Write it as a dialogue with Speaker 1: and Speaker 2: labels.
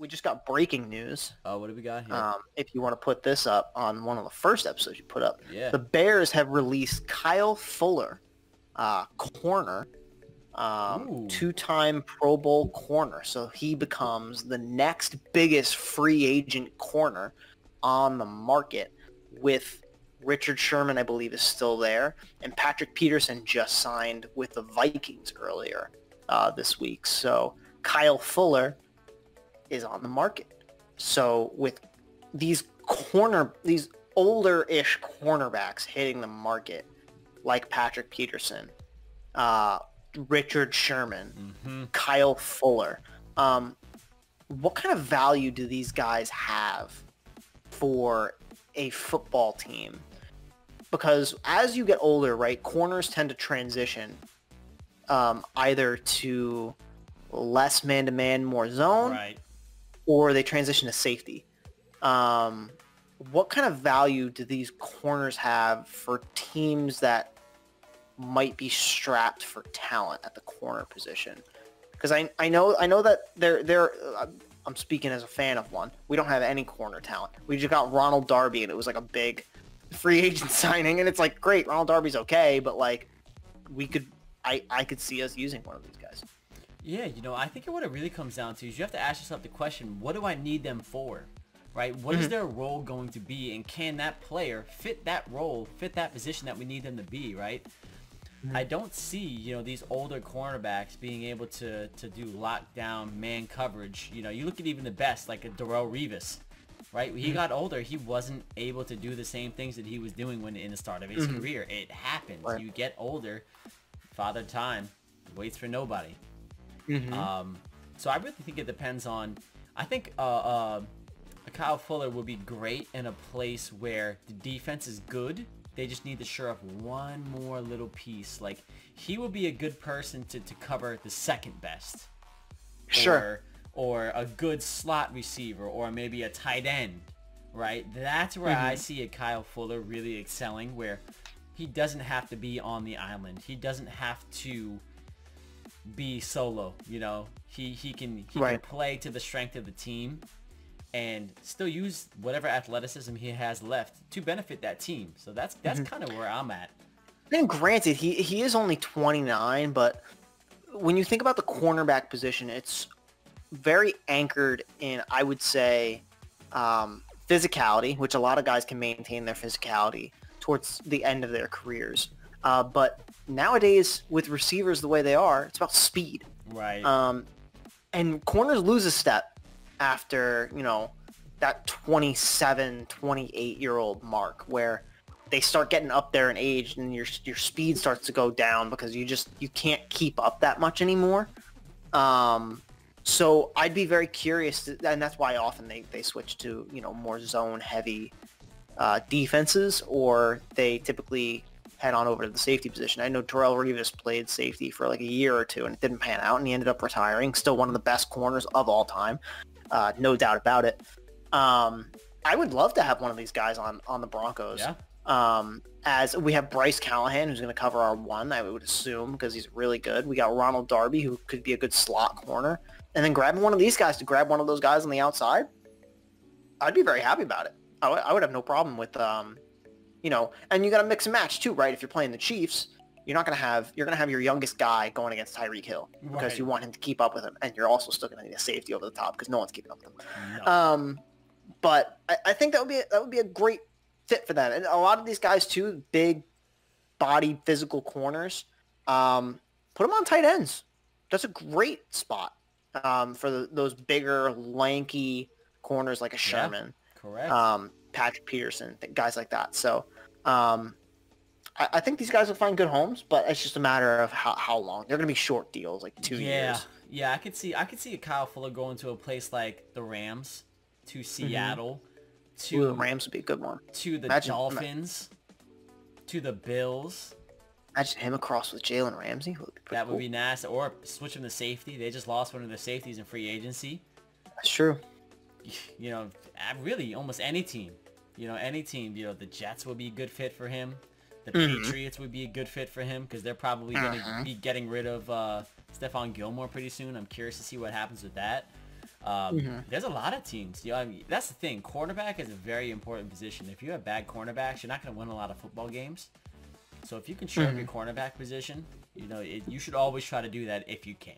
Speaker 1: we just got breaking news.
Speaker 2: Oh, what do we got here?
Speaker 1: If you want to put this up on one of the first episodes you put up,
Speaker 2: Yeah.
Speaker 1: the Bears have released Kyle Fuller, corner,
Speaker 2: Ooh.
Speaker 1: two-time Pro Bowl corner. So he becomes the next biggest free agent corner on the market, with Richard Sherman, I believe, is still there, and Patrick Peterson just signed with the Vikings earlier this week. So Kyle Fuller is on the market. So with these older-ish cornerbacks hitting the market, like Patrick Peterson, Richard Sherman, Kyle Fuller, what kind of value do these guys have for a football team? Because as you get older, right, corners tend to transition either to less man-to-man, more zone,
Speaker 2: Right.
Speaker 1: or they transition to safety. What kind of value do these corners have for teams that might be strapped for talent at the corner position? Because I know that I'm speaking as a fan of one. We don't have any corner talent. We just got Ronald Darby, and it was like a big free agent signing, and it's like, great, Ronald Darby's okay, but like I could see us using one of these guys.
Speaker 2: Yeah, I think what it really comes down to is you have to ask yourself the question, what do I need them for? Right? What is their role going to be, and can that player fit that role, fit that position that we need them to be, right? I don't see, these older cornerbacks being able to do lockdown man coverage. You look at even the best, like a Darrelle Revis, right? When he got older, he wasn't able to do the same things that he was doing when in the start of his career. It happens.
Speaker 1: Right.
Speaker 2: You get older, Father Time waits for nobody. So I really think it depends on. I think a Kyle Fuller would be great in a place where the defense is good. They just need to shore up one more little piece. Like, he would be a good person to cover the second best.
Speaker 1: Sure.
Speaker 2: Or a good slot receiver, or maybe a tight end, right? That's where I see a Kyle Fuller really excelling, where he doesn't have to be on the island. He doesn't have to be solo, He can play to the strength of the team and still use whatever athleticism he has left to benefit that team. So that's kind of where I'm at.
Speaker 1: And granted, he is only 29, but when you think about the cornerback position, it's very anchored in, I would say, physicality, which a lot of guys can maintain their physicality towards the end of their careers. But nowadays, with receivers the way they are, it's about speed.
Speaker 2: Right.
Speaker 1: And corners lose a step after, that 27, 28-year-old mark, where they start getting up there in age and your speed starts to go down because you can't keep up that much anymore. So I'd be very curious, and that's why often they switch to, more zone-heavy defenses, or they typically head on over to the safety position. I know Darrelle Revis played safety for like a year or two, and it didn't pan out, and he ended up retiring. Still one of the best corners of all time, no doubt about it. I would love to have one of these guys on the Broncos.
Speaker 2: Yeah.
Speaker 1: As we have Bryce Callahan, who's going to cover our one, I would assume, because he's really good. We got Ronald Darby, who could be a good slot corner. And then grabbing one of these guys to grab one of those guys on the outside, I'd be very happy about it. I would have no problem with, and you got to mix and match too, right? If you're playing the Chiefs, you're going to have your youngest guy going against Tyreek Hill because you want him to keep up with him, and you're also still going to need a safety over the top because no one's keeping up with him.
Speaker 2: No.
Speaker 1: But I think that would be a great fit for that. And a lot of these guys too, big bodied physical corners, put them on tight ends. That's a great spot for those bigger, lanky corners like a Sherman.
Speaker 2: Correct.
Speaker 1: Patrick Peterson, guys like that. So I think these guys will find good homes, but it's just a matter of how long. They're going to be short deals, like 2 years.
Speaker 2: Yeah, I could see a Kyle Fuller going to a place like the Rams, to Seattle, to
Speaker 1: the Rams would be a good one.
Speaker 2: To the Dolphins, to the Bills.
Speaker 1: Imagine him across with Jalen Ramsey.
Speaker 2: That would be nice. Or switch him to safety. They just lost one of their safeties in free agency.
Speaker 1: That's true.
Speaker 2: Really, almost any team. The Jets would be a good fit for him. The Patriots would be a good fit for him because they're probably going to be getting rid of Stephon Gilmore pretty soon. I'm curious to see what happens with that. There's a lot of teams. You know, I mean, that's the thing. Cornerback is a very important position. If you have bad cornerbacks, you're not going to win a lot of football games. So if you can shore up your cornerback position, you know, you should always try to do that if you can.